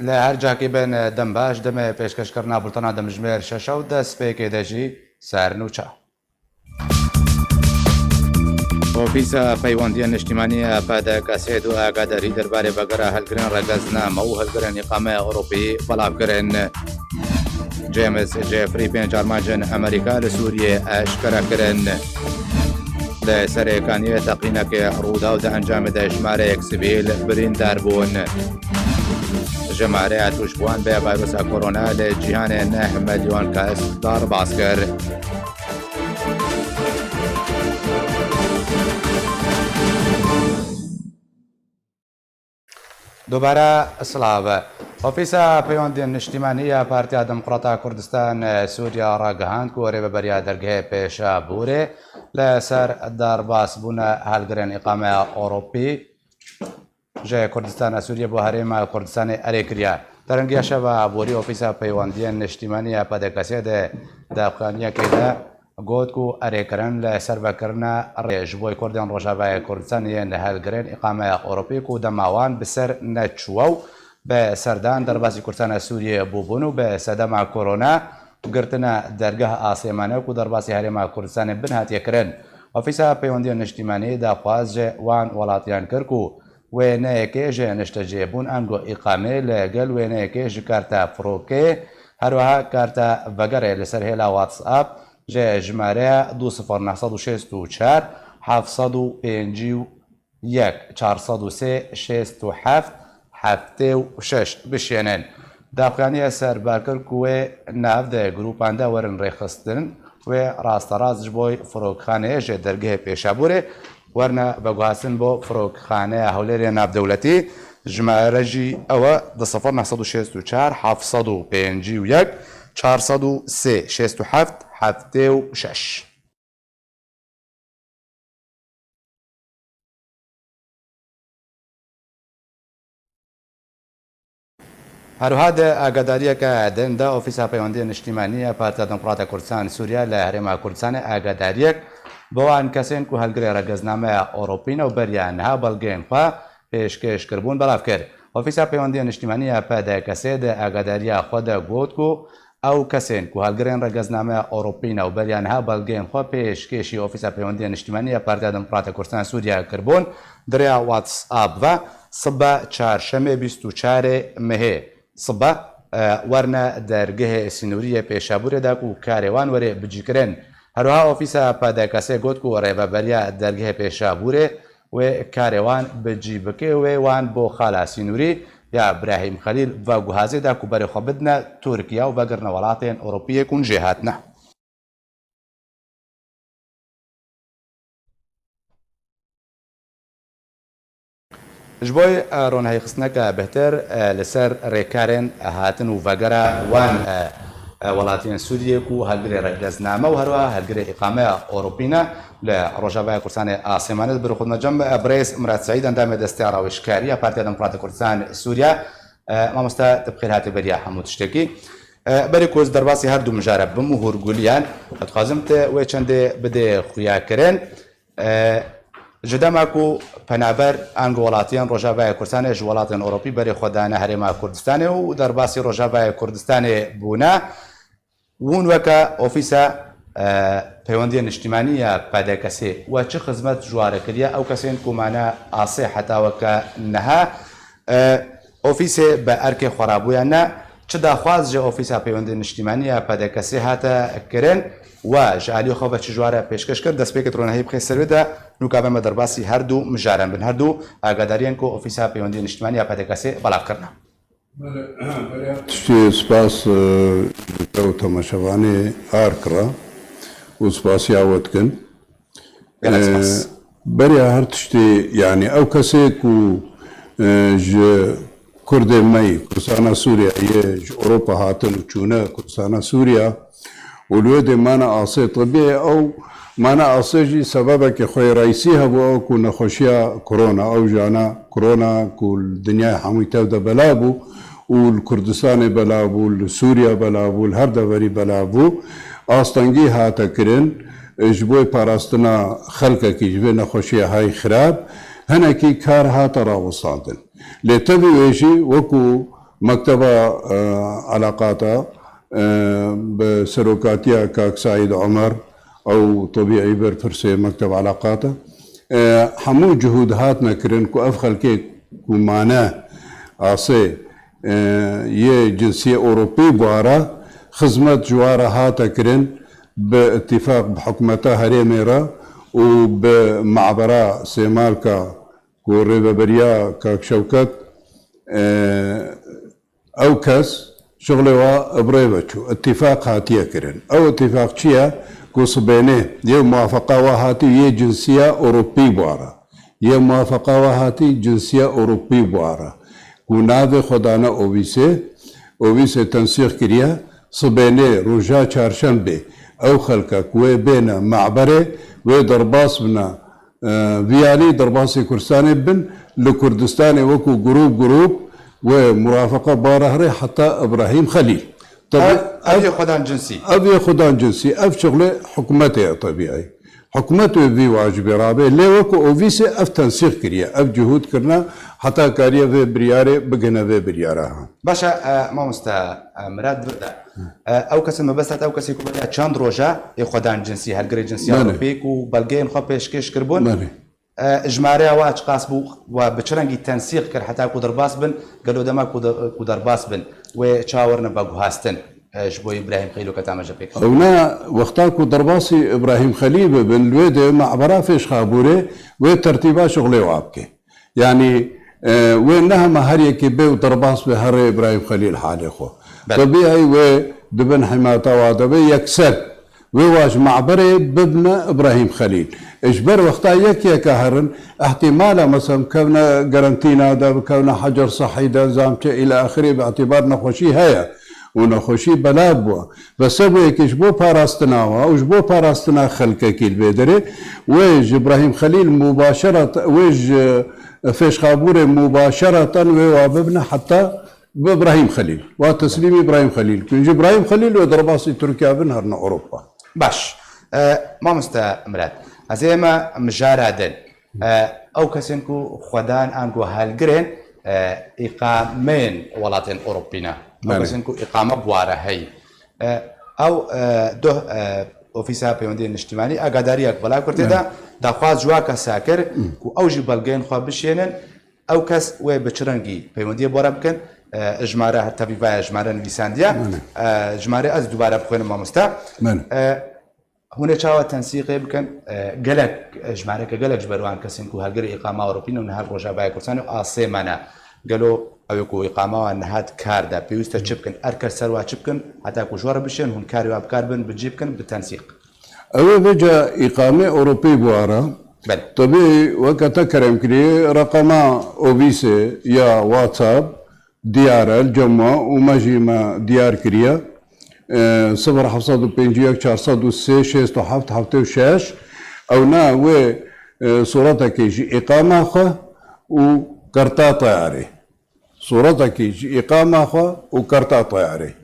لە هەر جاکی بن دەم باش دەمێ پێشکەشکردنا بولتەنا دەمژمێر شەشە و دەست پێکێ دەژی سارنوچە. ئۆفیسە پەیوەندیە نیشتیمانیە پادەکەسێت و ئاگاداری دەربارەی بەگەرە هەلگرن ڕەگەزنامە و هەلگرن ئیقامەیە ئەوڕۆپی بەڵاوکردن. جێمس جێفری پێنج ئارمانجن ئەمریکا لە سووریێ ئاشکراکردن. لە سەرەکانیە تەقینەکە ڕوودا و دە ئەنجامدا ژمارەیەک سیڤیل بریندار بوون. ژمارەیە توشبووان بە ڤایرۆسە کۆرۆنا لە جیهانێ 9 ملیۆن کەس داڕباز کرد. دووبارە سڵاوە. ئۆفیسە پەیوەندی نیشتیمانیە پارتیا دموکڕاتە کوردستان سووریا ڕاگەهاند و وەرێ بەبەریا دەرگەیە پێشە بورێ لەسەر دارباسبوونە هەلگرن ئیقامەیە ئۆڕۆپی ژێ کوردستانە سووریە بۆ هەرێمە کوردستانی ئەرێکریا. دەرەنگیاشە بە بۆری ئۆفیسە پەیوەندیە نیشتیمانیە پەدەکەسێدە داخوانیەکەیدا گۆت و ئەرێکردن لە سەربەکردنە ڕێژ بۆی کوردیان ڕۆژاوای کوردستانیان لە هەلگرن ئیقامەیە ئۆڕۆپیک و دەماوان بسەر نەچووە و بە سەردان دەرباسی کوردستانە سووریە بووبوون و بە سەدەما کۆرۆنا گرتنە دەرگەه ئاسێمانە و دەرباسی هەرێما کوردستانی بنهاتیەکردن. ئۆفیسە پەیوەندیە نیشتیمانی داخوازژێ وان وڵاتیان کرد و وێنەیەکێژێ نیشتەجێبوون ئەنگۆ ئیقامێ لەگەل وێنەیەکێژ کارتە فڕۆکێ هەروەها کارتە بەگەڕێ لەسەر هێلا واتسئاپ ژێ ژمارەیە 2964 751 403 67 76 بشێنن. داخوانیە سەربارکرد کوێ ناودە گروپاندا وەرن ڕێخستن وێ ڕاستەڕاستش بۆی فڕۆکخانەیەژێ دەرگەهێ پێشەبورێ وەرنە بەگوهاستن بۆ فڕۆکخانەیە هەولێرێ ناودەوڵەتی ژمارەژی ئەوە 1964 751 403 67 76. هەروها ئاگاداریەکە دەندا ئۆفیسە پەیوەندیە نیشتیمانیە پارتیا دموکڕاتە کوردستان سووریا لە هەرێما کوردستانی ئاگاداریەک بەوان کەسێن و هەلگرێ ڕەگەزنامەیە ئۆڕۆپینە و بەریانها بەڵگەین خوا پێشکەشکردبوون بەڵاو کرد. ئۆفیسە پەیوەندیە نیشتیمانیە پادەکەسێدە ئاگاداریە خۆدە گوت و ئەو کەسێن و هەلگرێن ڕەگەزنامەیە ئۆڕۆپینە و بەریانها بەڵگەین خۆ پێشکێشی ئۆفیسە پەیوەندیە نیشتیمانیە پارتیا دموکڕاتە کوردستان سووریا کردبوون دریا واتسئاپ بە سبە چارشەمێ 24 مەهێ سبە وەرنە دەرگەهێ سینووریە پێشەبورێدا و کارێوان وەرێ بجیکردن. هەروها ئۆفیسە پادەکەسێ گوت و ڕێبەبەریە دەرگەهێ پێشەبورێ وێ کارێوان بجی بکێ وێ وان بۆ خالا سینووری یا براهیم خەلیل و گوهازێدا و بەرەخۆ بدنە تورکیا و بەگرنە وڵاتێن ئۆڕۆپیەک و جێهاتنە. ji bo ronahî xistineka bihter li ser rêkarên hatin û vegera wan welatiyên Sûriyê ku helgirê rêgezname û herwa helgirê îqameya Ewropîne li Rojavaya Kurdistanê Asêmanê bi xwe cem Birêz Mirat Seîd endamê desteya rawêşkariya Partiya Demokratîk Kurdistan Sûriya mamoste tu bi xêr hatî beriya hemû tiştekî. Berê ku ez derbasî her du mijare bim û hûrgûliyan dixwazim te wê çendê bidê xuyakirin ji dema ku penaber ango welatiyên Rojavaya Kurdistanê ji welatên Ewropî berê xwe dane herêma Kurdistanê û derbasî Rojavaya Kurdistanê bûne hûn weke ofîsa peywendiya niştimanî ya pedekesê we çi xizmet jware kiriye ew kesên ku mane asê heta weke neha ofîsê bi erkê xwarabûya ne çi daxwaz ji ofîsa peywendiya niştimanî ya pedekesê hate kirin و ji aliyê xwe ve çi jware pêşkeş kir destpêkê ronahî bixê servê de nûkave me derbasî her du mijaran bin her du agadariyên ku ofîsa peywendiya niştimanî ya pedekesê belav kirine. Tiştê spas ew temaşevanê ar kira û spasiya we dikin. Beriya her tiştê yanî ew kesê ku ji Kurdên me Kurdistana Sûriyayê ji Ewropa hatin û çûne Kurdistana Sûriya ولود مانا آسه طبیعی او مانا آسه جی سبب که خوی رئیسی هبو او کو نخوشیا کرونا او جانا کرونا کل دنیا هموی تو ده بلابو و کردستان بلابو سوریا بلابو هر دوری بلابو آستانگی هاتا کرن جبوی پاراستنا خلقه کی جبوی نخوشیا های خراب هنکی کار هاتا راوستادن لیتبی ویجی وکو مكتبة علاقاتها بسلوكاتيا كاك سعيد عمر أو طبيعي برفرسي مكتب علاقاتها حمو جهود هاتنا كرن كو أفخل كي كو معناه عصي يه جنسية أوروبي بوارا خدمت جوارا هاتا كرن باتفاق بحكمتها هريميرا وبمعبرة سيمالكا كو ريبابريا كاك شوكت او كس شغله وا بريبتشو اتفاق هاتيه كرن او اتفاق شيا كو صبينه يا موافقه وهاتي يه جنسيه اوروبي بوارا يه موافقه وهاتي جنسيه اوروبي بوارا كو ناوي خدانا اوبيسه تنسيق كريا صبينه روجا چارشنبه او خلقه كوي بين معبره ودرباس بنا فيالي درباسي كردستاني بن لكردستاني وكو جروب ومرافقه بارهري حتى ابراهيم خليل ابي خدان جنسي ابي خدان جنسي اف شغله حكومته طبيعي حكومته في واجب رابع لي وكو اوفيسي اف تنسيق كريا اف جهود كرنا حتى كاريا في برياري بقنا في بريارها باشا ما مستا مراد بردا او كسن مبسط او كسي كوبا چاند روجا خدان جنسي هالجري جنسي اوروبيك وبلغين خو بيشكش كربون اجماري واج قاسبو وبچرنگي تنسيق كر حتى كو درباس بن قالوا دما كو درباس بن وچاورنا باغو هاستن شبو ابراهيم خليل كتام جبيك هنا وقتاكو درباسي ابراهيم خليل بن الويد معبره فيش خابوري وترتيبها شغله وابكي يعني وينها مهريك بيو درباس بهر ابراهيم خليل حالي خو طبيعي ودبن حماتا وادبي يكسر وواج معبري ببنى ابراهيم خليل اجبر وقتها يك هرن احتمالا مثلا كونا جرانتينا دا كونا حجر صحي دا زامتة الى اخره باعتبار نخوشي هيا ونخوشي بلابوا بس هيك جبو باراستناوا وجبو باراستنا خلقه كيل بيدري ويج ابراهيم خليل مباشره ويج فيش خابوري مباشره واببنا حتى بابراهيم خليل وتسليم ابراهيم خليل كنج ابراهيم خليل ودرباسي تركيا بنهرنا اوروبا باش ما مستا مراد ازيما مجارادن او كسنكو خدان انكو هالجرين اقامين ولاتن اوروبينا او كسنكو اقامه بواره هي او ده اوفيسا بيوندين اجتماعي اقداريك بلا كرتدا دا خواز جواكا ساكر كو اوجي بلغين خوا بشينن او كس و بچرنگي بيوندي بورا بكن اجماره حتى بيفا اجماره نويسانديا اجماره از دوباره بخوين ما مستا هنا چاوا تنسيقي بكن قالك اجماره قالك جبروان كسنكو هالجري اقامه اوروبينا ونهار روجا باي كورسانو اسيمانا قالوا اوكو اقامه انهات كاردا بيوستا چبكن اركر سروا چبكن حتى كو جوار بشين هون كاريو ابكار بن بجيبكن بالتنسيق او بجا اقامه اوروبي بوارا طبيعي وقت كرم كري رقم اوبيسي يا واتساب ديار الجمع ومجيما ديار كريا 0 403 6 او نا و صورتك يجي اقامه خو وكرتا طياري صورتك يجي اقامه خو وكرتا طياري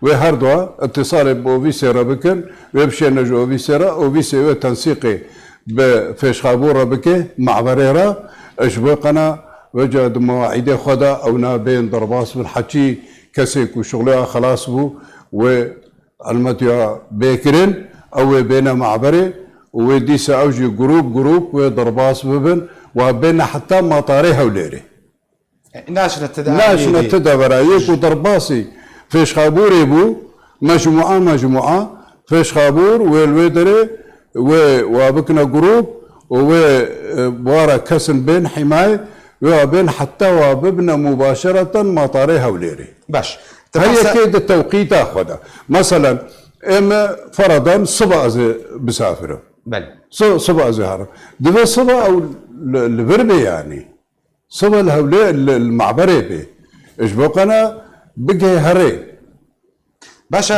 وهردوا اتصال بوفيسيرا بكن ويبشينا جو فيسيرا وفيسيرا تنسيقي بفيش خابورة بكي معبريرا اشبقنا وجد مواعيد خدا او نا بين درباس بالحكي كسيك وشغلها خلاص بو والمتيا بيكرن او بين معبري وديس اوجي جروب ودرباس ببن وبين حتى مطاري هوليري ناشرة تدابر يكو درباسي فيش خابوري بو مجموعة فيش خابور والويدري وبكنا جروب وبوارا كسن بين حماية وبين حتى وببنا مباشرة مطاري هوليري باش هي كيد التوقيت اخذها مثلا اما فرضا صبا بسافروا بل صبا زهر دفا صبا او الفربي يعني صبا الهولي المعبري بي ايش بقنا بقي هري باشا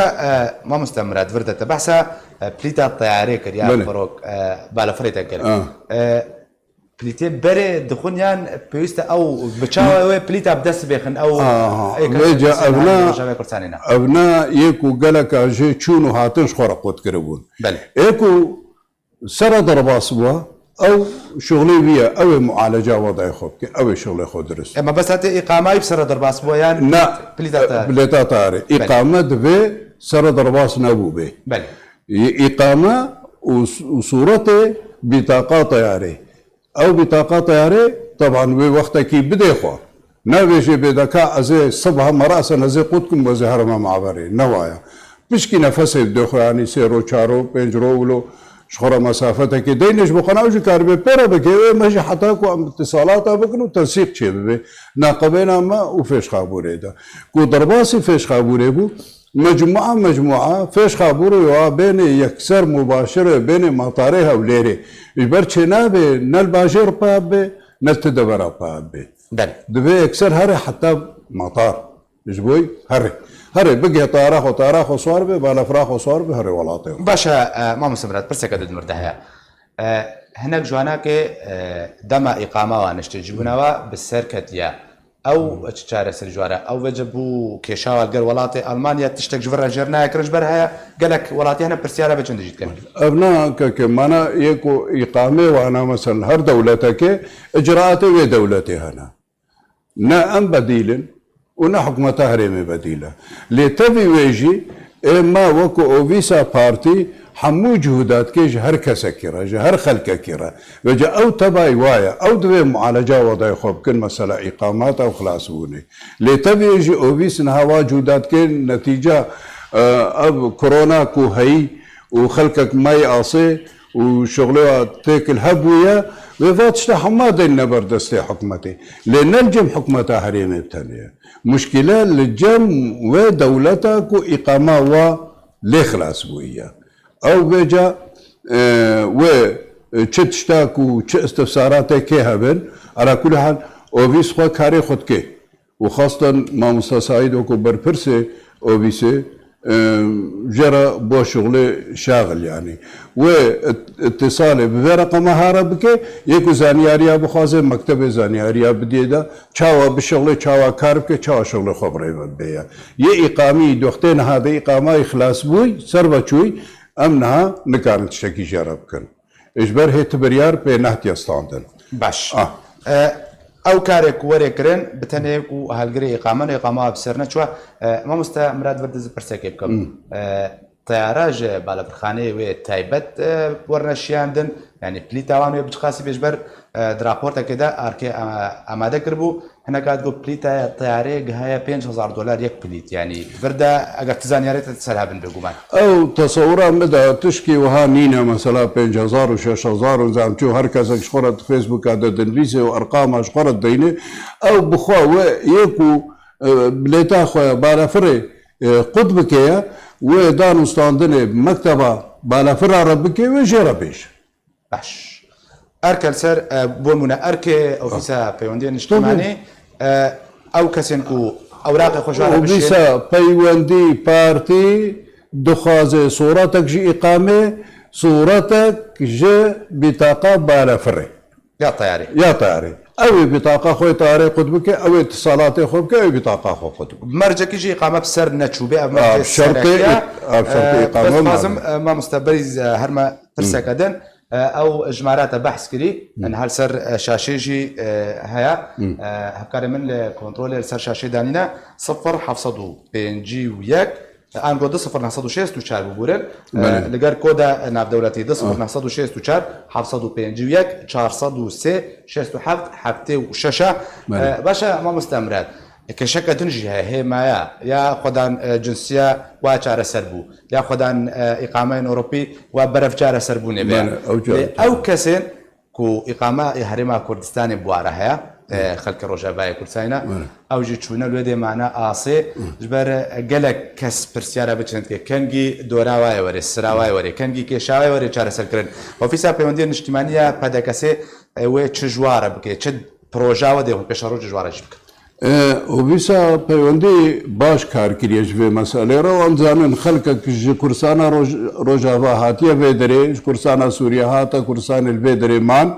ما مستمرات فردة بحثة بليتا الطياري كريان فروق بالا فريتا كريم بليتي بري دخونيان بيوستا او بتشاوي بليتا بدس بيخن او ويجا ابناء يكو قالك جي تشونو هاتنش خرقوت كربون بل ايكو سر درباس بوا او شغلي بيا او معالجه وضعي خوك او شغلي خو درست اما بس هاتي اقامه بسر درباس بويان نا بليتا طاري اقامه به سر درباس نبو به بله اقامه وصورته بطاقه طياري او بطاقه طياري طبعا بوقتك بدي خو نبيجي بدكا ازي صبح مراسا ازي قدكم وزي هرم معبري نوايا بشكي نفسي بدخو يعني سيرو تشارو بنجرو ولو شخورة مسافتك دينش بقناوش كاربي بيرا بكي ماشي حتاكو اتصالات بكنو تنسيق شي ببي ناقبين ما وفيش خابوري دا كو درباسي فيش خابوري بو مجموعة فيش خابوري يوا بين يكسر مباشر بين مطاريها وليري يبر چنابي نل باجر بابي نل تدبرا بابي دبي يكسر هري حتى مطار جبوي هري بقي طارخ وصار به بالا فراخ وصار به هري ولاطي باشا ما مستمرات برسك دد مرتاحه هناك جواناك دما اقامه وانشتجبنا بالسركتيا او تشاره سرجواره او وجبو كيشاوال قال ولاتي المانيا تشتك جبر جرنا كرج برها قالك ولاتي هنا برسياره بجند جيت كان ابنا كمانا يكو اقامه وانا مثلا هر دولتك اجراءاتي ودولتي هنا نا ام بديل ونا حكومة هرمي بديلة لتبي ويجي اما وكو اوفيسا بارتي حمو جهودات كيج هر كسا كيرا هر خلقا كيرا وجا او تباي وايا او دوي معالجة وضعي خوب كن مسألة اقامات او خلاص بوني لتبي يجي اوفيس نهوا جهودات كين نتيجة اب كورونا كو هي وخلقك ماي اصي وشغلها تاكل هبويا وفاتشت حماد النبر دستي حكمتي لان الجم حكمتها هريمي بتانية مشكلة للجم ودولتك وإقامة ولخلاص بويا أو بيجا وشتشتاك وشستفساراتك كي هبن على كل حال أوفيس خوا كاري خود كي وخاصة ما مستساعد وكو بربرسي أوفيسي جرى بو شغل شاغل يعني واتصال بورقه مهاره بك يكو زانياريا بخازه مكتب زانياريا بديدا تشاوا بشغل تشاوا كاربك تشاوا شغل خبري بيا يي اقامي دوختين هذا اقامه اخلاص بوي سربچوي امنها نكارن تشكي جربكن اجبر هي تبريار بنهت يستاندن باش او كارك وريكرن بتنيك وهالجري اقامه بسرنا شو ما مراد بردز برسكي بكم طياراج بالبرخانه و تايبت ورنشياندن يعني بليتاوان بتخاسي بيجبر درابورتا كده اركي اماده كربو هنا قاعد قول بليتا طياري هي $5000 يك بليت يعني فردا اگر تزانياري تسلها بنقومان او تصورا مدى تشكي وها نينا مثلا 5000 و 6000 وزعم شو هركز شخرت فيسبوك عدد انفيسي وارقام شخرت ديني او بخوا يكو بليتا خو بالافري قطبكيا ودانو ستاندني مكتبه بالافرا ربكي وجي ربيش باش اركل سر بولمونا اركي اوفيسا بيوندين اجتماعي او كسنكو اوراق خوشواره اوفيسا بيوندي بارتي دخازه صورتك جي اقامه صورتك جي بطاقه بالافري يا طياري او بطاقه خوي طاري قطبك او اتصالات خوك او بطاقه خو قطب مرجك يجي اقامه بسر نتشوبه بشرطي اقامه لازم ما مستبرز هرما ترسكدن او اجمارات بحث كري ان هل سر شاشيجي هيا هكاري من الكنترول سر شاشي دانينا 0 بنجي وياك ان قد 0906 وشار بورن لقار كودا ناب دولتي 0906 وشار 705 403 67 حبتي وشاشه باشا ما مستمرات كشكة تنجي هي مايا يا خدان جنسية واشار سربو يا خدان إقامة أوروبي وبرف جار سربو نبي أو كسين كو إقامة هرما كردستان بوارها خلك روجاباي كردستان أو جيتشونا الودي معنا آسي جبر جلك كس برسيارة بتشنت كنجي دوراواي وري سراواي وري كنجي كشاواي وري جار سركرن وفي بيوندين اجتماعية بدا كسي وتشجوارة بكي تشد بروجا ودي هم بيشارو جوارة جبك وبيسا بيوندي باش كار كريش في مسألة رو أنزان خلقك كرسانا روجافا هاتيا فيدري كرسانا سوريا هاتا كرسان الفيدري مان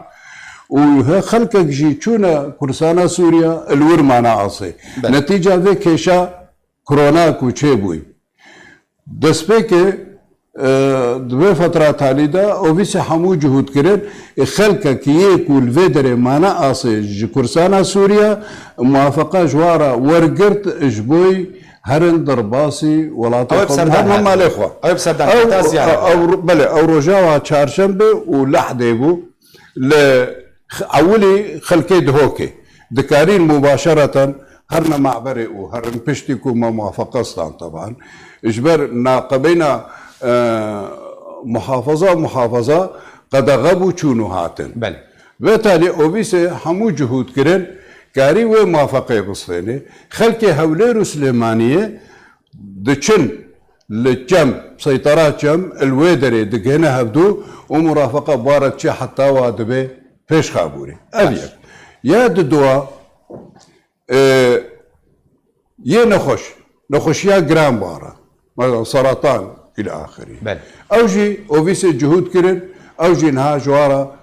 وها خلقك جي چونا كرسانا سوريا الور مانا عاصي نتيجة ذي كيشا كورونا كو چه بوي دسبه که دوی فترات حالی دا اویس همو جهود کرد خلقه که یک الویدر مانا آسه جکرسانا سوریا موافقه جوارا ورگرد اجبوی هرن درباسی ولاتی خود هرن مالی خواه او بسردان او بله او رجاوه چهارشنبه و لحظه بو اولی خلقه دهوکه دكارين مباشرة هرنا معبري وهرن بشتكو ما موافقة طبعا اجبر ناقبينا محافظة قد غبوا چونو هاتن بل بالتالي اوبيسي همو جهود كرن كاري و موافقة بصيني خلقي هوليرو سليمانية دچن للجم سيطرات جم الويدري دقينا هبدو ومرافقة بارد شي حتى وادبي پیش خابوري ابيك يا دوا يا نخوش يا جرام بارا مثلا سرطان الى اخره بل اوجي اوفيس جهود كرن اوجي نها جوارا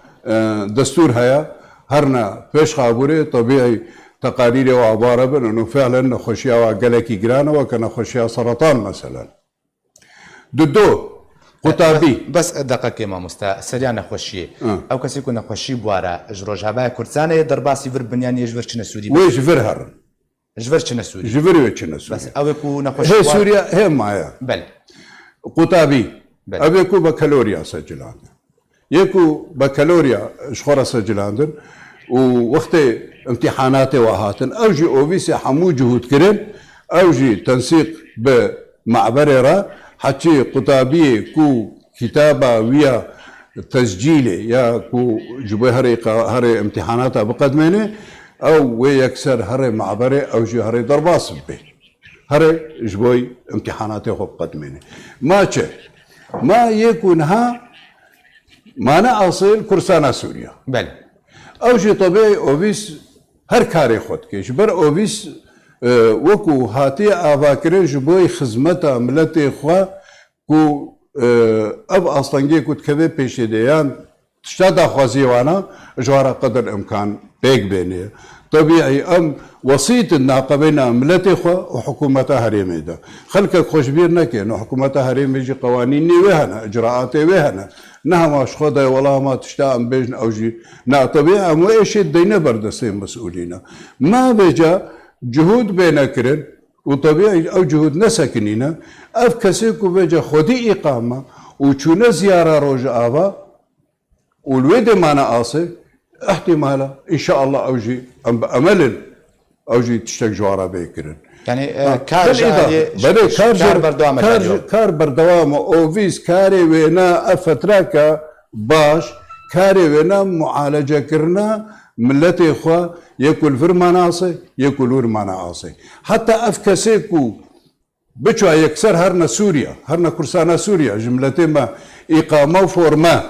دستور هيا هرنا پیش خابوري طبيعي تقارير وعباره بن انه فعلا نخوشيا وقلكي جران وكنخوشيا سرطان مثلا دو قطابي بس دقيقة ما مستا سريع نخوشي او كسي كنا نخوشي بوارا جروج هبا كردستان درباسي فر بنياني جبر چنا سوري ويش فرهر جبر چنا سوري جبر وچنا سوري بس او كو نخوشي هي سوريا هي معايا بل قطابي ابيكو بكالوريا سجلان يكو بكالوريا شخورة سجلان ووقت امتحاناتي وهاتن اوجي اوفيسي حمو جهود كرن اوجي تنسيق بمعبرة حتى قطابية كو كتابة ويا تسجيلي يا كو جبه هري امتحاناتها بقدميني او ويكسر هري معبرة او جي هري درباس به هري جبوي امتحاناتي خو بقدميني ما يكونها ما انا اصيل كرسانا سوريا بل او جي طبيعي اوفيس هر كاري خود كيش بر اوفيس وكو هاتي افاكرين جبوي خدمتا ملتي خوا كو اب اصلا كنت كبي بيشيديان تشتادا خوازيوانا جوارا قدر الامكان بيك بيني طبيعي ام وسيط الناقبين ملتي خوا وحكومتها هريمي دا خلقك خوش بيرنا كي حكومتها هريمي جي قوانيني وهنا اجراءاتي وهنا نها ما شخوضا ولا ما تشتاق بيجن او جي نا طبيعي مو ايش الدينا بردسين مسؤولين ما بيجا جهود بينا كرن وطبيعي او جهود نسكنينا اف كسيكو بيجا خودي اقامه وشونا زياره روج ابا والويد معنا اصي احتمالا ان شاء الله اوجي امل اوجي تشتاق جوارا بيكرن يعني كار بردوام اوفيس كاري وينا فتراكا باش كاري وينا معالجه كرنا ملتي خوا ياكل فر مناصي ياكل ور مناصي حتى افكسيكو بچو يكسر هرنا سوريا هرنا كرسانا سوريا جملتي ما اقامه وفورما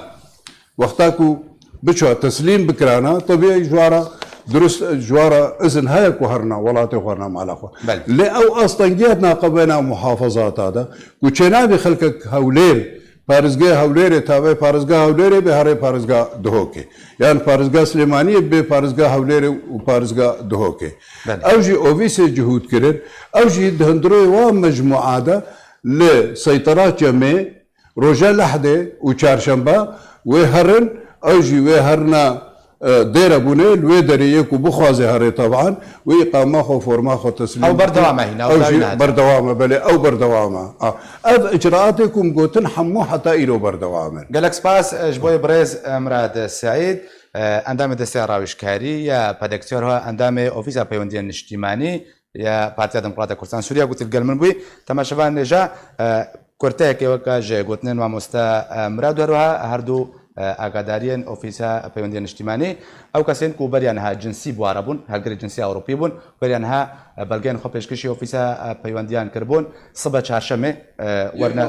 وقتاكو بچو تسليم بكرانا طبيعي جوارا درست جوارا اذن هايكو هرنا ولاتي هرنا مالخوا لي او اصلا جيتنا قبنا محافظات هذا كوچنا بخلقك هوليل پارزگاه هوليري تابع پارزگاه هوليري بهاري پارزگاه دهوكي يعني پارزگاه سليمانية به پارزگاه هوليري و پارزگاه دهوكي اوجي اوفيسي جهود كرن اوجي دهندروي ومجموعة لسيطرات جميع روجا لحظة و چارشنبه وهرن اوجي وهرنا دير ابوني الويدري يكو بخوازي هري طبعا واقامه خو فورما خو تسليم او بردوامه هنا او بردوامه بلي او بردوامه اف اجراءاتكم قوتن حمو حتى الى بردوامه قالك سباس جبوي بريز مراد سعيد اندام دستي راويشكاري يا بادكتور هو اندام اوفيسا بيونديان اجتماعي يا بارتيا ديمقراطيه كردستان سوريا قلت القل من بوي تماشفان نجا كورتيك وكا جي قلتن ومستا مراد هروها هردو ئاگاداریان ئۆفیسا پەیوەندیان نیشتیمانی ئەو کەسێن و بەریانها جنسی بوارە بوون هەلگری جنسی ئەوروپی بوون بەریانها بەڵگەیان خۆ پێشکەشی ئۆفیسا پەیوەندیان کردبوون سبە چارشەمێ وەرنە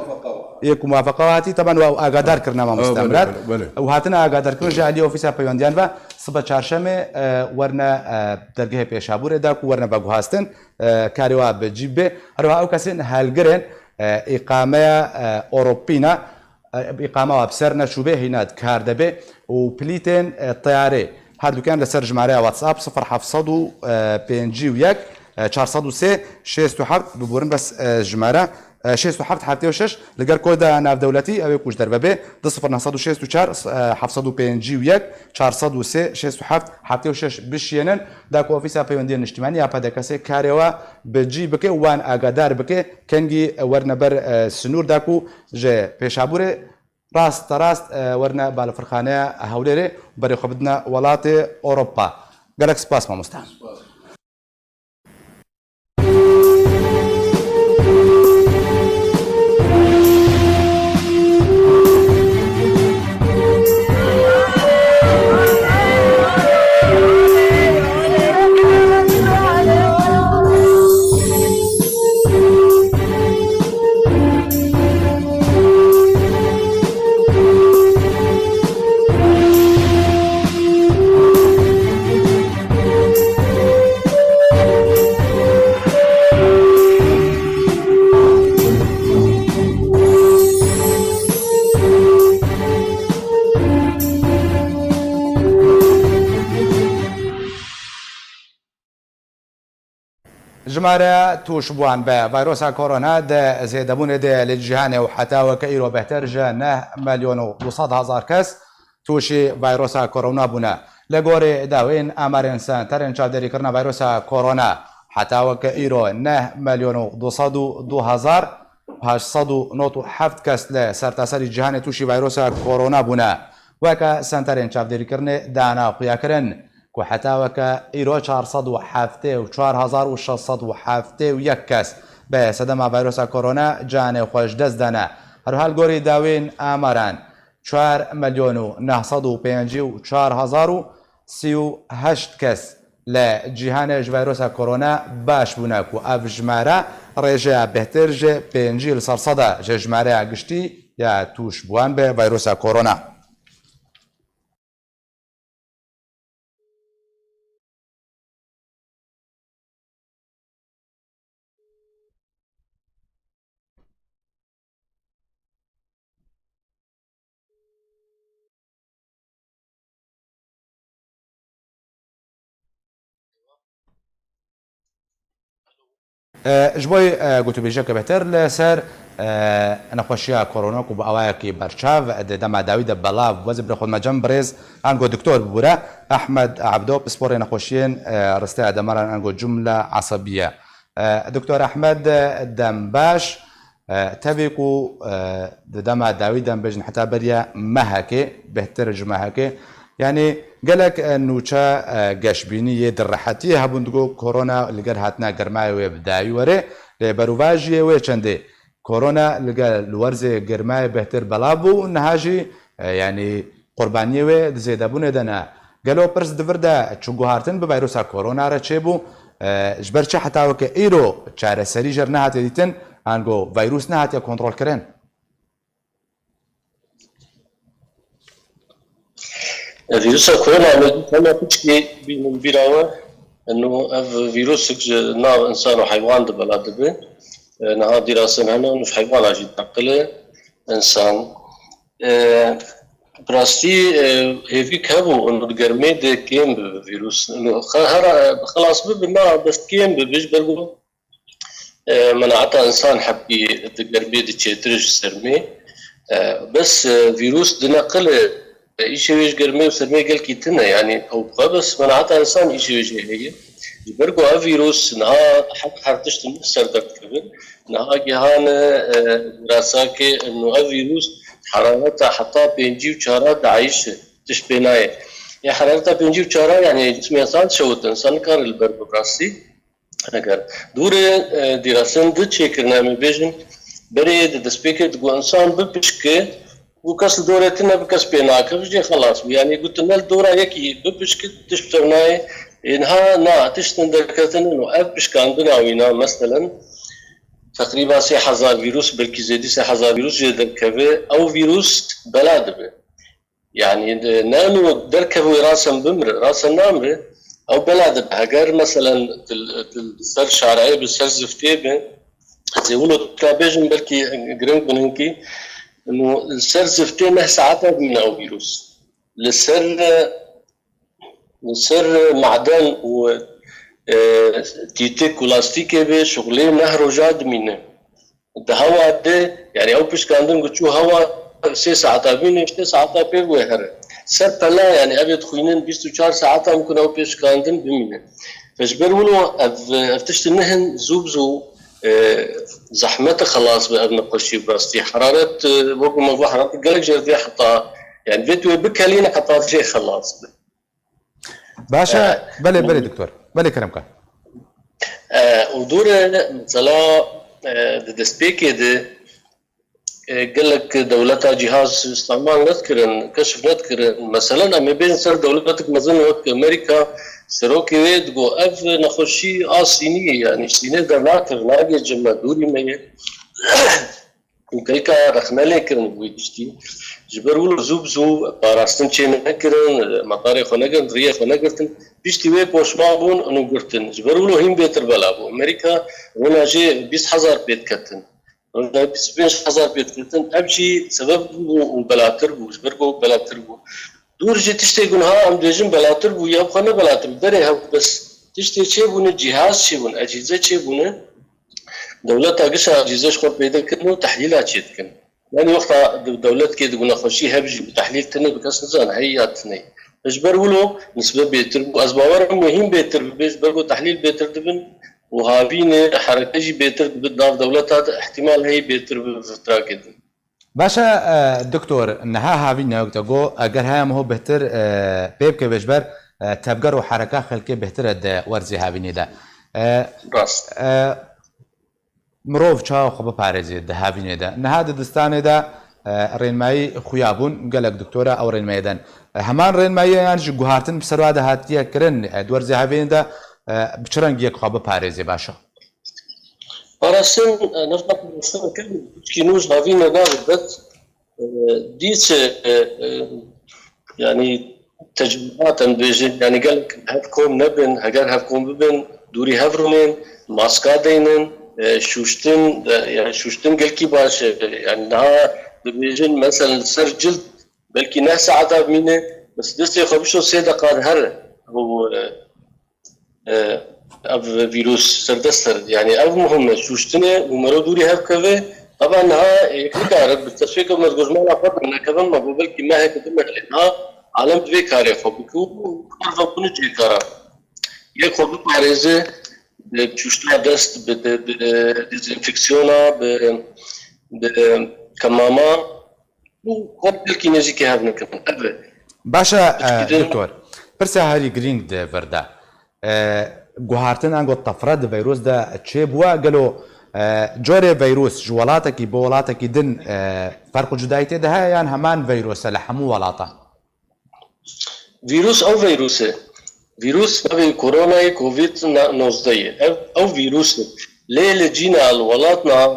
یەک موافقەتی تەبەن و ئاگادارکردنەوە مستەمرات ئەو هاتنە ئاگادارکردن ژالی ئۆفیسا پەیوەندیان بە سبە چارشەمێ وەرنە دەرگەهەی پێشابوورێدا و وەرنە بە گوهاستن کاریوا بەجیب بێ هەروەها ئەو کەسێن هەلگرن ئیقامەیە ئۆروپینە إقامة بسرنا شبه هنا كار دبي وبليتين الطيارة هادو كان لسر جمارة واتساب 0 بينجي وياك 403 6 ببورن بس جمارة 67 حتى وشش لقر كودا ناف دولتي أو كوش دربه 0964 705 403 67 حتى وشش بشينن داكو أوفيسا بيوندين اجتماعي أبدا دكاسي كاريوا بجي بكي وان أقدار بكي كنجي ورنبر سنور داكو جه بيشابوري راست ورنا بالفرخانه هوليري بري خبدنا ولات اوروبا قالك سباس ما مستعان جمارة توشبوان بفيروس كورونا دا زيدبون دا للجهان وحتى وكيلو بهتر جانه 1,200,000 كس توشي فيروس كورونا بنا لغوري داوين امر انسان ترين شادري كرنا فيروس كورونا حتى وكيلو نه 1,202,807 كس لسرتاسر الجهان توشي فيروس كورونا بنا وكا سنترين شادري كرنا دانا قياكرن وحتى وكا إيرو 474,671 كس بسدما فيروس كورونا جاني خوش دزدنا هر حال گوری داوین آماران 4,054,438 کس لجهان فيروس كورونا باش بوناكو اف جمارة رجع بهتر جه بنجيل سرصدا جه جمارة قشتي يا توش بوان به فيروس كورونا جبوي قلت بيجاك بهتر لسر نخوشيا كورونا كو بأواكي برشاف دما داويد بلاف وزب رخود مجم بريز انقو دكتور بورا احمد عبدو بسبوري نخوشين رستاء دمارا انقو جملة عصبية دكتور احمد دمباش تبيكو دما داويد بجن حتى بريا مهكي بهتر جمهكي يعني قالك انه تا قشبيني يدر راحتي هبندقو كورونا لقر هاتنا قرماي ويبداي وري لبروفاجي ويشندي كورونا لقى الورزي قرماي بهتر بلابو نهاجي يعني قربانيه وي زيدابون دنا قالوا برس دفردا تشوغو هارتن بفيروس كورونا راتشيبو جبرچ حتى وك ايرو چاره سري جرنا هات ديتن انغو فيروس نهات كنترول كرين فيروس كورونا ما كنتش بين بيراوه انه فيروس نوع انسان وحيوان دبل دبل نها دراسه هنا انه حيوان اجي تنقله انسان براستي هيفي كابو انه الجرميد كيم فيروس انه خلاص بما بس كيم بيجبروا مناعته انسان حبي الجرميد تشترج سرمي بس فيروس دنقله إيشي ويش قرمي وسرمي قال كيتنا يعني أو بس مناعتها إنسان إيشي ويش هي جبرقوا فيروس نها حق حرتشت المسر دكتور نها جهان دراساكي إنه فيروس حرارتها حتى بينجي وشارات عايش تشبيناي يعني حرارتها بينجي وشارات يعني جسم إنسان شوت إنسان كار البرد براسي أجر دور دراسة دتشي كرنا من بيجن بريد دسبيكر تقول إنسان ببشكه وكاس دورتنا بكاس بيناك بجي خلاص يعني قلت لنا الدوره يكي ببشكت تشترناي انها نا تشتندركتن انه ابش كان بناوينا مثلا تقريبا 6,000 فيروس بلكي زيدي 6,000 فيروس جدركبه او فيروس بلادبه يعني نانو دركبه راسا بمر راسا نامره او بلادبه اگر مثلا السر شارعي بالسر زفتيبه زي ولو تلابيجن بلكي جرينج بننكي انه السر زفتين ساعتها من او فيروس السر معدن و تيتك ولاستيكي به شغلين نهر وجاد منه ده هوا ده يعني او بيش كاندن قلتشو هوا 3 ساعات بين 3 ساعات بيوهر سر بلا يعني ابي تخوينين 24 ساعات ممكن او بيش كاندن بمين فجبرولو افتشت النهن زوبزو زحمته خلاص بابن قشي براستي حراره وقت موضوع حراره قالك جردي حتى يعني فيديو بكالينا حتى شيء خلاص باشا بلي دكتور بلي كرمك ودور مثلا دسبيكي ده قال لك دولتها جهاز استعمال نذكر كشف نذكر مثلا اما بين سر دولتك مازال وقت امريكا سروكي ويد جو اف نخشي صينيه يعني صينيه ده ناكر ناجي جمع دوري مي وكلكا رخنا لكن ويجتي جبروا زوبزو باراستن تشين نكرن مطاري خنقن ريه خنقرتن بيشتي وي بوشمابون انو قرتن جبروا هم بيتر بلابو امريكا هنا جي 20000 بيت كتن هنا 25000 بيت كتن ابشي سبب بلاتر وجبروا بلاتر دور جي تشتي قنها ام ديجن بلاتر ويا خنا بلاتر دري بس تشتي شي بون جهاز شي بون اجهزه شي بون دولتها قشة أجهزة خور بيدا كنو تحليلات شيتكن يعني وقت دولت كده قلنا خشي هبجي بتحليل تاني بكاس نزان هي تني اجبروا له نسبة بيتر أزباور مهم بيتر بيجبروا تحليل بيتر دبن وهابين حركة جي بيتر بالدار دولتها احتمال هي بيتر بفترة كده باشا دكتور نها هابين نوكتاغو اگر هاي مهو بهتر بيب كبجبر تبقر وحركة خلقي بهتر ورزي هابيني دا راست مرۆڤ چاو خۆ بپارێزێت دەهاوینێدا نەهادە دەستانێدا ڕێنمایی خویابوون گەلک دکتۆرە ئەو ڕێنمایەدەن هەمان ڕێنماییانش گوهارتن سەروا دەهاتیەکردن دووەرزی هاوێندا بچڕەنگیەک خۆ بپارێزێ باشە پاراستن نرجع كينوز هافينا قاعدة ديت يعني تجربات بيجي يعني قال هفكم نبن هجر هفكم ببن دوري هفرمين ماسكادينن شوشتن يعني شوشتن قال باش يعني نها بيجن مثلا سر جلد بلكي ناس عذاب منه بس دستي خبشو سيدا قاد هر هو فيروس سردستر يعني أو مهم شوشتنه ومرو دوري هف كذا طبعا ها يكلكارت بالتشفيق من الجزمان أفضل إن كمان ما بقول كي ما هيك تمت لها عالم دوي كاري خبكو كارفا بنجي كارا يخبط معرزة بشوشتنا دست بديزنفكسيونا بكماما وقبل كي نجي كي هذا كمان أبدا باشا دكتور برسا هاري جرينج ده فردا گوهارتن انگو طفره ده ویروس ده چه بوا گلو جوره ویروس جوالاتکی بولاتکی دن فرق جدایتی ده یان همان ویروس لحمو ولاتا فيروس او فيروسه فيروس ما كورونا كوفيد 19 او فيروس ليه جينا الولاتنا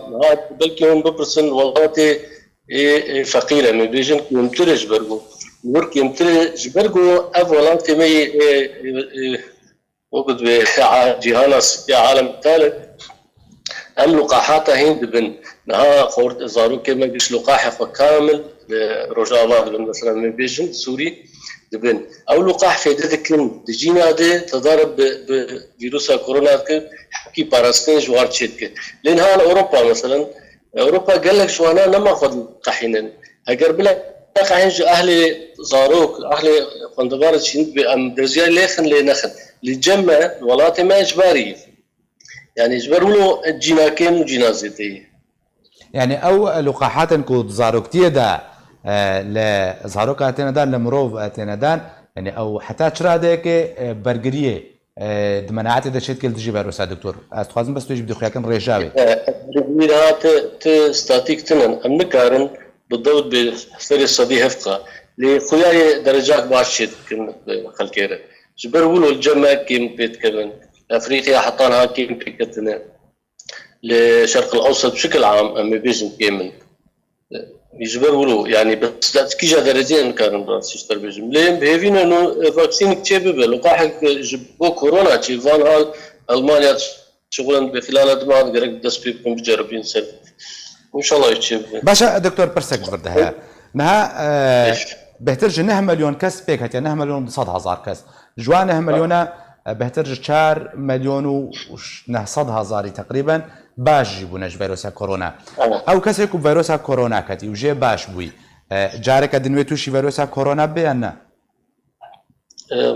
بلكي هم ببرسن ولاتي فقيره من بيجن يمترج برغو ورك يمترج برغو اف ولاتي مي وقد بجهانا يا عالم الثالث أم لقاحاتها هند بن نها خورد زارو كما قش لقاح كامل رجاء الله بن مثلا من بيجن سوري دبن أو لقاح في ذلك تجينا ده تضارب بفيروس كورونا حكي باراستين جوار تشيتك لأن ها أوروبا مثلا أوروبا قال لك شو أنا لما أخذ قحينا هجر بلا قحين أهل زاروك أهل قندبارة شند بأم درجة ليخن لنخن لجمع الولايات ما إجبارية يعني إجبروا له جيناكين وجينازتي يعني أو لقاحات كود زاروكتية دا لزاروك أتندان لمروف أتندان يعني أو حتى تشرا ديك برجرية دمناعات إذا شيت كل تجي بروسا دكتور أستخدم بس تجي بدو خياكن رجاوي برجريات ستاتيك تنن أم نكارن بالضبط بسر الصدي هفقة لخياي درجات باشد كن خلكيره جبروا له الجمع كيم بيت كمان افريقيا حطانها كيم بيكتنا للشرق الاوسط بشكل عام ام بيجن كيمن يجبروا له يعني بس كي جا درجين كان براس يشتر بيجن لين بهيفين انه فاكسين كتشبه لقاح جبو كورونا تشي فان هال المانيا شغلا بخلال دماغ قرق دس بيكم بجربين سر وان شاء الله يتشبه باشا دكتور برسك بردها نها بهترج 9 مليون كاس بيك هتي 9 مليون صد هزار كاس جوانه مليونه بهترج 4 مليون و 900 هزاري تقريبا باش بوونەش ڤایرۆسا کۆرۆنا ئەو کەسێک و ڤایرۆسا کۆرۆنا کەتی وژێ باش بووی جارێکە دنوێت تووشی ڤایرۆسا کۆرۆنا بێیان نە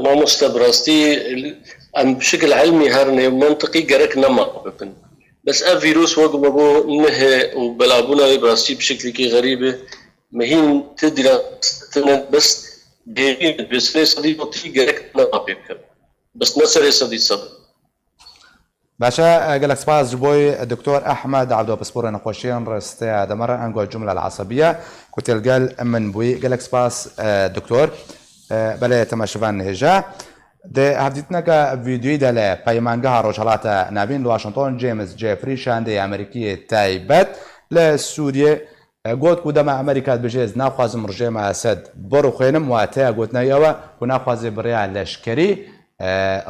مامۆستا براستي ام بشكل علمي هرني منطقي قرك نما ببن بس فيروس وقم ابو نه وبلابونا براستي بشكل كي غريبه مهين تدرى بس جايين بس ليس صديق تي قرك نما بكر بس نسر صديق صدق باشا قالك سباز بوي الدكتور احمد عبدو بسبور نقوشين رستي دمر انقول الجمله العصبيه كنت قال من بوي قالك سباس دكتور بله تماشفان هجا ده هفدیتنا که ویدیوی دل پیمانگاه روشالات نبین واشنطن جیمز جیفری شانده امریکی تایبت لسوریه گوت کدام امریکا بجز نخوازم رژیم اسد برو خینم و تا گوت نیاوا و نخوازی برای لشکری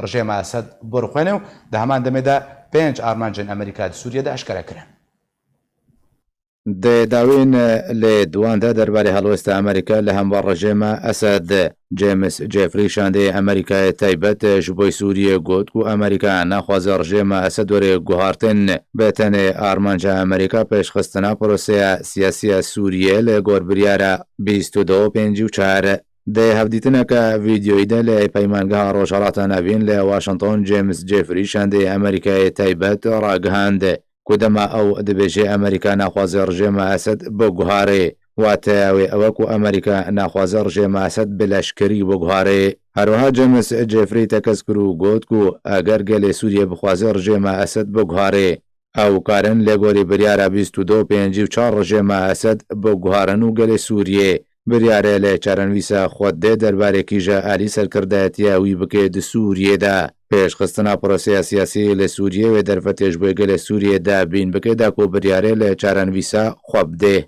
رژیم اسد برو خینم ده همان دمیده 5 آرمانجن امریکا سوریه ده اشکره کرد د داوین له دوانده درباره هەڵوێستا ئەمریکا لە هەموار ڕژێمە ئەسد جیمز جێفری شاندەی ئەمریکای تایبەت ji بۆی سووریە گوت و ئەمریکا ناخوازە ڕژێمە ئەسد وەرێ گوهارتن بێتەنێ ئارمانجا ئەمریکا پێشخستنا پرۆسەیە سیاسیە سووریە لە گۆر بریارە 2254 دێ هەفدیتنەکە ڤیدیۆیدا لە پەیمانگەها ڕۆژهەڵاتە ناوین لە واشنطن جیمز جێفری شاندەی ئەمریکای تایبەت ڕاگەهاند کودەما ئەو دەبێژێ ئەمریکا ناخوازە ڕژێمە ئەسد بۆ گوهارێ واتەیاوێ ئەوەکو ئەمریکا ناخوازە ڕژێمە ئەسد بلەشکری بۆ گوهارێ هەروەها جیمز جێفری تەکەس کرد و گوت و ئەگەر گەلێ سووریە بخوازە ڕژێمە ئەسد بۆ گوهارێ ئەو کارن لێ گۆری بریارە 2254 ڕژێمە ئەسد بۆ گوهارن و گەلێ سووریێ بریارە لە چارەنویسە خۆت دێ دەربارێکیژە ئالی سەرکردایەتیاوی بکێت سووریێدا پێشخستنا پرۆسەیە سیاسی لە سووریە وێ دەرفەتێش بۆیگە لە سووریێدا بین بکەدا کۆ بریارێ لە چارەنویسە خۆ بدێ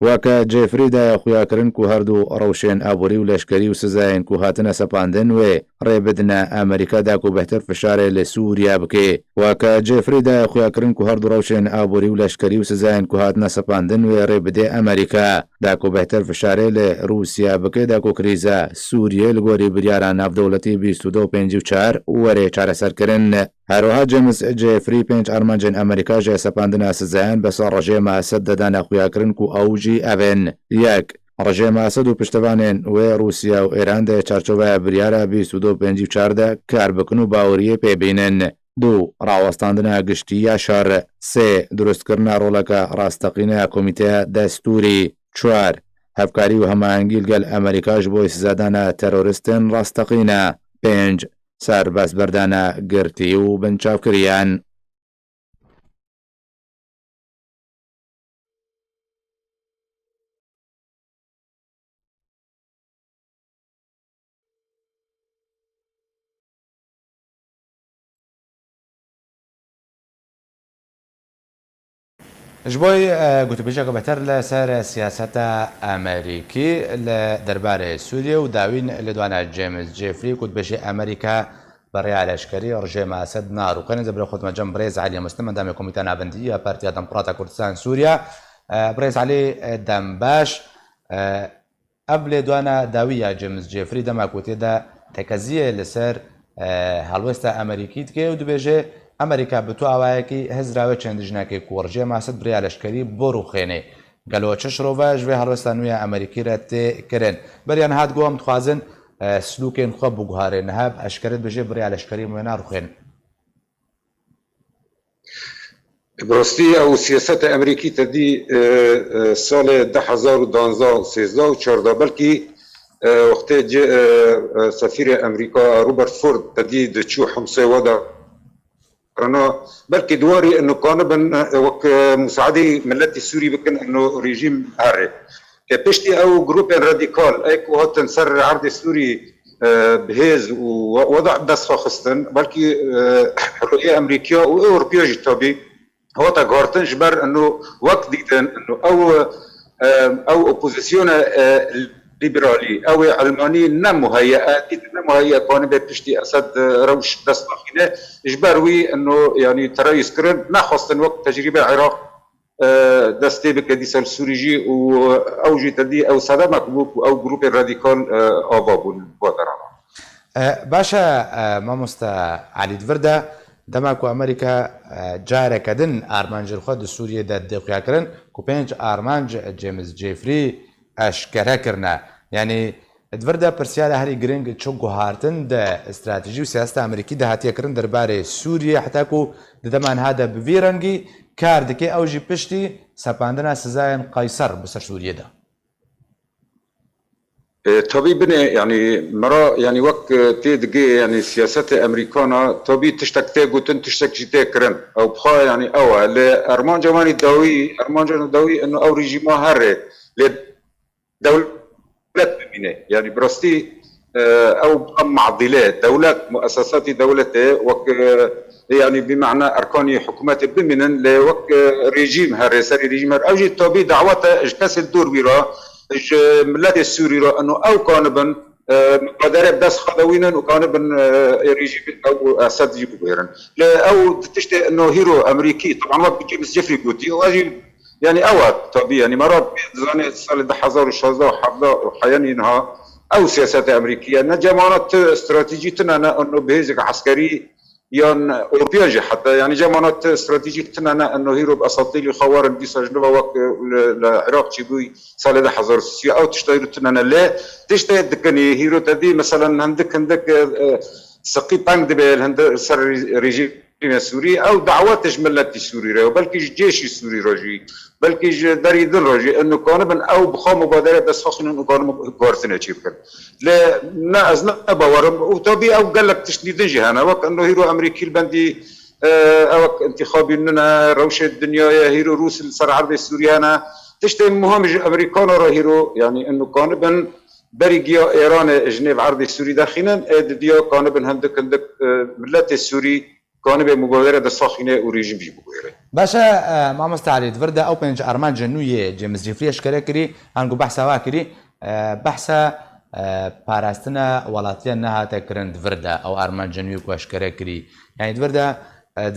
وەکە جێفریدا خویاکردن و هەردوو ڕەوشێن ئابووری و لەشکری و سزایەن و هاتنە سەپاندن وێ ڕێبدنە ئەمریکادا و بەهتر فشارێ لە سووریا بکێ وەکە جێفریدا خویاکردن و هەردوو ڕەوشێن ئابووری و لەشکری و سزایەن و هاتنە سەپاندن وێ ڕێبدێ ئەمریکا داکۆ بەهتر فشارێ لە رووسیا بکێدا و کریزە سووریە لە گۆری بریارە ناودەوڵەتی 2254 وەرێ چارەسەرکردن هەروەها جیمز جێفری 5 ئارمانجن ئەمریکاژە سەپاندنە سزایان بەسەر ڕژێمە ئەسد دەدانە خویاکردن و ئەوژی ئەڤێن یەک ڕژێمە ئەسد و پشتەوانێن وێ رووسیا و ئێراندا چارچۆڤایە بریارە 2254 کار بکن و باوەریە پێبینن دوو ڕاوەستاندنە گشتی یا شەڕ سێ دروستکردنە ڕۆڵەکە ڕاستەقینە کۆمیتەیە دەستوری چوار هەفکاری و هەماهەنگی لەگەڵ ئەمریکاش بۆی سزادانە تەرۆریستن ڕاستەقینە پێنج سەربەست بەردانە گرتی و بنچاوکریان ji بۆی گوتوبێژێکە بەتەر لەسەر سیاسەتە ئەمریکی لە دەربارەی سووریە و داوین لێدوانە جیمز جێفری گوتبێژی ئەمریکا بەڕێیا لەشکری ڕژێمە ئەسد ناڕووکەنی زەبرە خۆتمەجەم برێز علی مسلم ئەندامی کۆمیتە نابەندیە پارتیا دەموکراتە کوردستان سووریا برێز علی دەمباش ئەب لێدوانە داویە جیمز جێفری دەماکوتێدا تەکەزیە لەسەر هەڵوێستە ئەمریکی دکێ و دەبێژێ ئەمریکا بتو ئاوایەکی هەزراوە چەندژنەکەی کوڕژێ ماسد بریا لەشکری بۆ ڕووخێنێ گەلۆ چ شرۆڤە ژێ هەڵوێستا نوێ ئەمریکیرە تێکردن بەریان هات گۆم دخوازن سلوکێن خۆ بگوهارێن هەب ئەشکرت بژێ بریا لەشکری موێ ناڕوخێن براستی او سیاست امریکی تدی سال 2012 13 و 14 بلکی وقتی سفیر امریکا روبرت فورد تدی دچو حمسه ودا رنا بلكي دواري انه قانبا وك مساعدي ملتي السوري بكن انه ريجيم هاري كبشتي او جروب راديكال ايكو هاتن سر عرض السوري بهيز ووضع دس خستن بلكي رؤيه امريكيه واوروبيه جتابي هو تاغورتن جبر انه وقت ديتن انه او اوبوزيسيون ليبرالي او علماني نمهيئه نمهيئه كون بتشتي اسد روش دستخينه اجبروي انه يعني ترى يسكرن ناخذ وقت تجربه العراق دستي بكديس السوريجي او جي تدي او صدام او جروب راديكال ابابون بودرانا باشا مامۆستا علی دڤردە دەما و ئەمریکا جارێکەدن ئارمانجرخوا لە سووریەدا دەقیاکردن و 5 ئارمانج جێمز جێفری ئەشکەرەکردە یعنی دڤردا پرسیارە هەری گرنگ چۆن گوهارتن دە استراتیژی و سیاست ئەمریکی داهاتیەکردن دەربارەی سووریە حتاکو و دەمان هادە بڤی ڕەنگی کار دەکەی ئەوژی پشتی سەپاندنە سزایەن قەیسەر بەسەر سووریەدا. طبي بني يعني مرا يعني وقت تيدقي يعني سياسة أمريكانا طبي تشتكتي قوتن تشتكتي كرن أو بخا يعني أو لأرمان جماني داوي أرمان جماني داوي إنه أو ريجيما هرّي لدولة بمينة يعني برستي أو معضلات دولات مؤسسات دولته وك يعني بمعنى أركان حكومات بمنن لوك ريجيم هرّي سري ريجيم هرّي أوجي طبي دعوته إجكاس الدور بيرا ملت السوري را انه او كانبن مقدره بس خدوينا وكانبن ريجيم او اسد يبويرن لا او تشتي انه هيرو امريكي طبعا ما جيمس جيفري قوتي واجي يعني اوقات طبيعي يعني مرات زاني صار ده حذر وشذا وحفظه وحيانينها او سياسات امريكيه نجمانات استراتيجيتنا انه بهيزك عسكري يان اوروبيا حتى يعني جمانات استراتيجيتنا انه هيرو باساطيل خوارن دي سجنوا وقت العراق تشيبوي صار ده حذر سياسي او تشتيرتنا لا تشتي دكني هيرو تدي مثلا عندك سقي بانك دبل هند سر ريجيم السوري او دعوات تجملت السوري بلكي الجيش السوري راجي بلكي داري دل راجي انه كان او بخا مبادره بس خاص انه كان كورتنا تشيبكن لا نازنا باورم وطبيعي او قال لك تشديد جهه وقت انه هيرو امريكي البندي او انتخابي اننا روشه الدنيا يا هيرو روس صار عرض سوريانا تشتي مهم امريكان را هيرو يعني انه كان بن بريجيا ايران جنيف عرض السوري داخلنا اديا كان بن عندك ملت السوري كان بمبادره دساخينه وريجيم بيبويره باشا مامۆستا عەلی دڤردا ئەو 5 ئارمان جەنوویە جێمز جێفری ئەشکەرە کردی هەنگوو بەحسا کردی بەحسا پاراستنە وڵاتیان نەهاتەکردن دڤردا ئەو ئارمان جەنووی و ئەشکەرە کردی یعنی دڤردا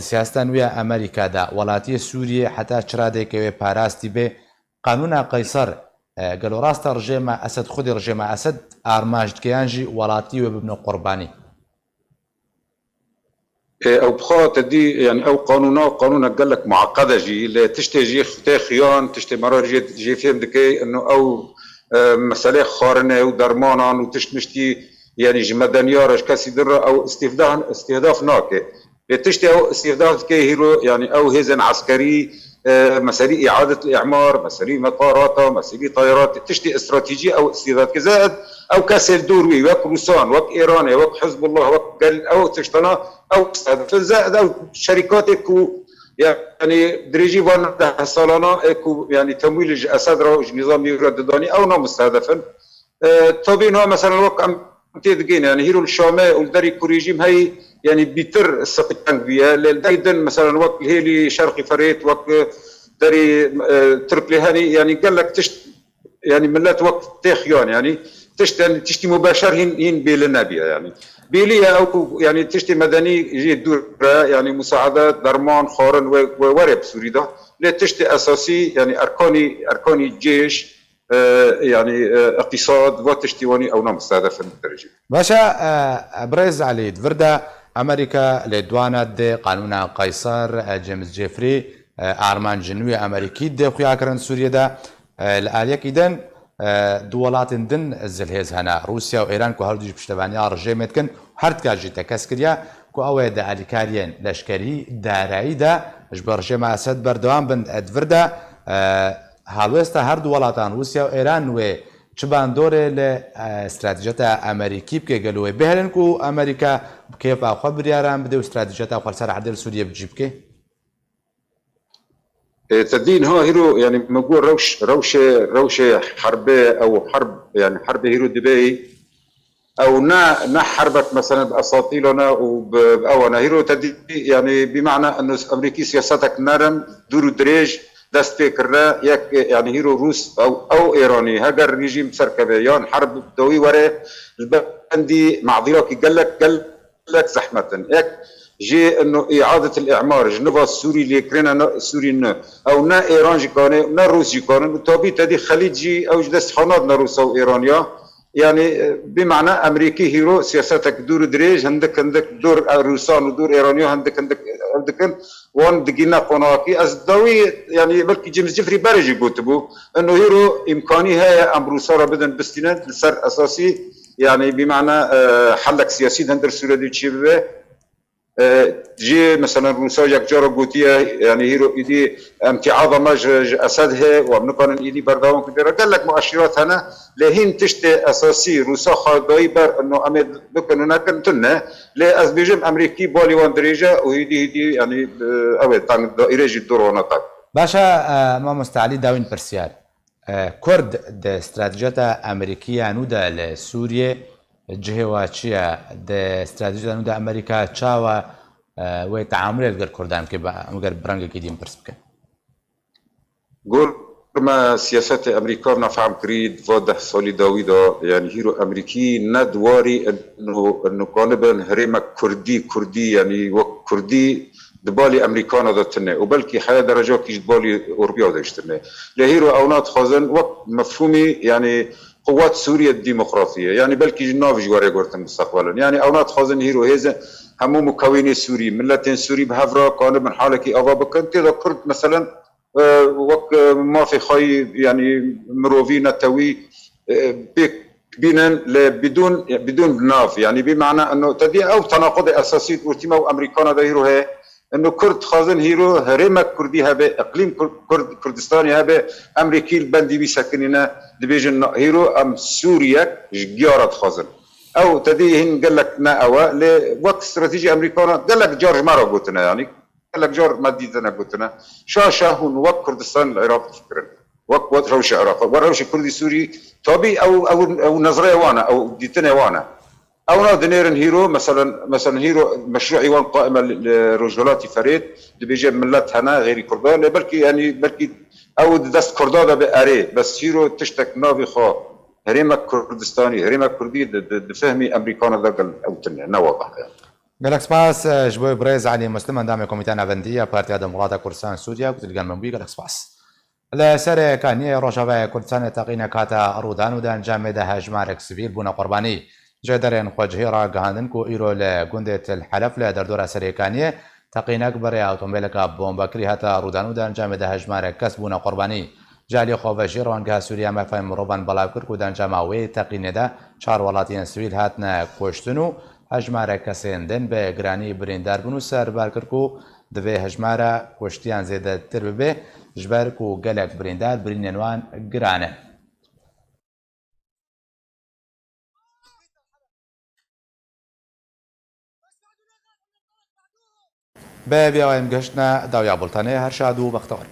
سیاستە نوێ ئەمریکادا وڵاتیە سووریە حتا چرادێکەوێ پاراستی بێ قانونا قەیسەر گەلۆ ڕاستە ڕژێمە ئەسەد خودی ڕژێمە ئەسەد ئارماژدکەیانژی وڵاتی وێ ببنە قوربانی او بخا تدي يعني او قانونا قال لك معقده جي لا تشتي جي ختي خيان تشتي مرار جي فهم دكي انه او مساله خارنه ودرمانا وتشتي يعني جمدانيار كاسي در او استهداف ناكي تشتي او استهداف كي هيرو يعني او هيزن عسكري مسالي اعاده الاعمار مسالي مطارات مسالي طيارات تشتي استراتيجيه او استهداف كزائد او كاسل دوري وك روسان وك ايراني وك حزب الله وك او تشتنا او زائد او شركاتك يعني دريجي فان سالانا اكو يعني تمويل اسد نظام يردداني او نوع مستهدفا طبيعي مثلا وك تيدقين يعني هيرو الشامي والدري كوريجيم هي يعني بيتر السقيان بيا لدايدن مثلا وقت هيلي شرقي فريت وقت دري تركلي هاني يعني قال لك يعني ملات وقت تيخيان يعني تشتي مباشر هين بيلنا بيا يعني بيليا او يعني تشتي مدني يجي الدور يعني مساعدات درمان خارن وورب سوريدا لا تشتي اساسي يعني اركاني الجيش يعني اقتصاد وتشتيواني او نوع مستهدف الدرجه باشا بريز علي دڤردا ئەمریکا لێدوانە دێ قانونا قەیسەر جێمز جێفری ئارمان جنووی ئەمریکی دێ خویاکردن سووریەدا لە ئالیەکی دەن دوو وڵاتن دن زلهێز هەنا رووسیا و ئێران و هەردووش پشتەوانیا ڕژێمێتکن هەردکاژی تەکەس کردیا کو ئەوەیە دە ئالیکاریان لەشکەری داراییدا ژ بە ڕژێمە ئەسەد بەردەوام بن دڤردا هەڵوێستا هەردوو وڵاتان رووسیا و ئێران وێ چ باندۆرێ لە استراتیژەتە ئەمریکی بکە گەلوێ بهێنن و ئەمریکا بکێف ئاخوا بریاران بدە و استراتیژەتە خەلسەر عەدل سووریە بجی بکێ تدين ها هيرو يعني نقول روش حربية او حرب يعني حرب هيرو دبي او نا حربت مثلا باساطيلنا وباوانا هيرو تدي يعني بمعنى انه امريكي سياستك نرم دور دريج دست فكرة يك يعني هيرو روس او ايراني هاجر ريجيم سركبه يعني حرب دوي ورا البندي معضلات قال لك زحمه يك جي انه اعاده الاعمار جنوب السوري ليكرينا سوري او نا ايران جي كان نا روس جي كان بالطبيعه تدي خليجي او دست خانات روس او ايرانيا يعني بمعنى امريكي هيرو سياستك دور دريج عندك دور روسان ودور ايرانيو عندك وان دقينا قناقي ازدوي يعني بلكي جيمس جيفري بارج يقول انه هيرو امكاني هي امبروسارا بدن بستينات لسر اساسي يعني بمعنى حلك سياسي هندر سوريا دي تشيبه جي مثلا روسا جاك جارو قوتيه يعني هيرو ايدي امتعاض ماج اسدها وبنقارن ايدي برداون كبيره قال لك مؤشرات هنا لهين تشتي اساسي روسا خاضي بر انه امد لكن هناك تنه لازبيجم امريكي بولي وان دريجه وهيدي يعني اوي تاع دائره الدور ونطاق باشا ما مستعلي داوين برسيال كرد د استراتيجية أمريكية نودا لسوريا جهواتشيا د استراتيجية نودا أمريكا تشاوا وتعامل الجر كردان كبا مجر برانج كيدين برسبك قول ما سياسات امريكا فهم كريد فوده سوليداويدا يعني هيرو امريكي ندواري انه غالبا هريما كردي يعني وكردي دبالي امريكانا دتنه وبلكي حياه درجه كيش دبالي اوروبيا دشتنه لهيرو اولاد خازن وقت مفهومي يعني قوات سوريا الديمقراطيه يعني بلكي جناف جواري قرتن مستقبلا يعني اولاد خازن هيرو هذا همو مكوني سوري ملتين سوري بهفرا كان من حالك اغا كنت كرد مثلا وك ما في خي يعني مروفي نتوي بيك بينا بدون ناف يعني بمعنى انه تدي او تناقض اساسي ورتيما وامريكانا دايرو هي انه كرد خازن هيرو هرمه كردي هبه اقليم كردستاني هبه امريكي البندي بيسكننا ديفيجن هيرو ام سوريا جيارات خازن او تدي هن قال لك ما اوا لوقت استراتيجي امريكانا قال لك جورج مارو قلتنا يعني قال لك جور مديدنا قلتنا شاهون وقت كردستان العراق تفكرن وقت روش العراق وروش كردي سوري توبي او نظريه وانا او ديتنا وانا او نادنيرن هيرو مثلا هيرو مشروع ايوان قائمه لرجلاتي فريد بيجي ملت هنا غير كردان بلكي يعني بلكي او دست كردان باري بس هيرو تشتك نافي خا هريمك كردستاني هريمك كردي فهمي امريكانا ذاك او تنه نواضح يعني قالك سباس جبوي بريز علي مسلم اندام كوميتان افنديه بارتي ديمقراطيه كردستان سوريا قلت لقى من بي قالك سباس لسر كانيه روشافا كردستان تقينا كاتا رودان ودان جامده هجمارك سبيل بونا قرباني جدرين خوجهيرا غاندن كو ايرو لجندة الحلف لدردورة سريكانية تقينا اكبر اوتومبيلك بومبكري هتا رودان ودان جامده هجمارك كسبونا قرباني جالي خوفجير وانجا سوريا ما فهم روبان بلاوكر كودان جماوي تقينه دا 4 ولاتين سويل هاتنا کوشتنو هجماره کسیندن به گرانی بریندار بنو سر بارکرکو دوی هجماره کوشتیان زیده تر به جبر کو گلک بریندار برینوان گرانه به بیایم گشتنا داویا بولتانه هر شادو بختور